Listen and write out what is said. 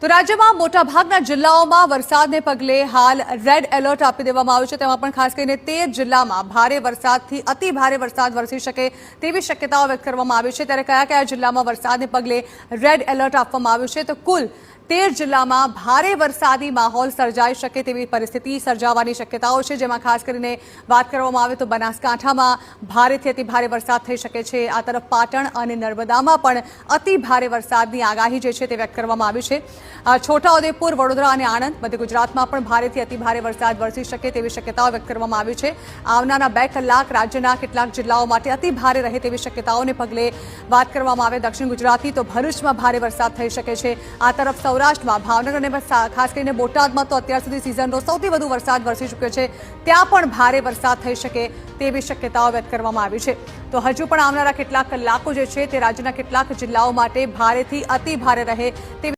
તો રાજ્યમાં મોટાભાગના જિલ્લાઓમાં વરસાદને પગલે હાલ રેડ એલર્ટ આપી દેવામાં આવ્યું છે। તેમાં પણ ખાસ કરીને 13 જિલ્લામાં ભારે વરસાદથી અતિ ભારે વરસાદ વરસી શકે તેવી શક્યતાઓ વ્યક્ત કરવામાં આવી છે। ત્યારે કયા કયા જિલ્લામાં વરસાદને પગલે રેડ એલર્ટ આપવામાં આવ્યું છે, તો કુલ 13 જિલ્લામાં ભારે વરસાદી માહોલ સર્જાઈ શકે તેવી પરિસ્થિતિ સર્જાવાની શક્યતાઓ છે। જેમાં ખાસ કરીને વાત કરવામાં આવે તો બનાસકાંઠામાં ભારેથી અતિ ભારે વરસાદ થઈ શકે છે। આ તરફ પાટણ અને નર્મદામાં પણ અતિ ભારે વરસાદની આગાહી જે છે તે વ્યક્ત કરવામાં આવી છે। છોટાઉદેપુર, વડોદરા અને આણંદ મધ્ય ગુજરાતમાં પણ ભારેથી અતિ ભારે વરસાદ વરસી શકે તેવી શક્યતાઓ વ્યક્ત કરવામાં આવી છે। આવનારા 2 કલાક રાજ્યના કેટલાક જિલ્લાઓ માટે અતિ ભારે રહે તેવી શક્યતાઓને પગલે વાત કરવામાં આવે દક્ષિણ ગુજરાતની તો ભરૂચમાં ભારે વરસાદ થઈ શકે છે। આ તરફ સૌરાષ્ટ્રમાં ભાવનગર અને ખાસ કરીને બોટાદમાં તો અત્યાર સુધી સિઝનનો સૌથી વધુ વરસાદ વરસી ચૂક્યો છે, ત્યાં પણ ભારે વરસાદ થઈ શકે તેવી શક્યતાઓ વ્યક્ત કરવામાં આવી છે। તો હજુ પણ આવનારા કેટલાક કલાકો જે છે તે રાજ્યના કેટલાક જિલ્લાઓ માટે ભારેથી અતિ ભારે રહે તેવી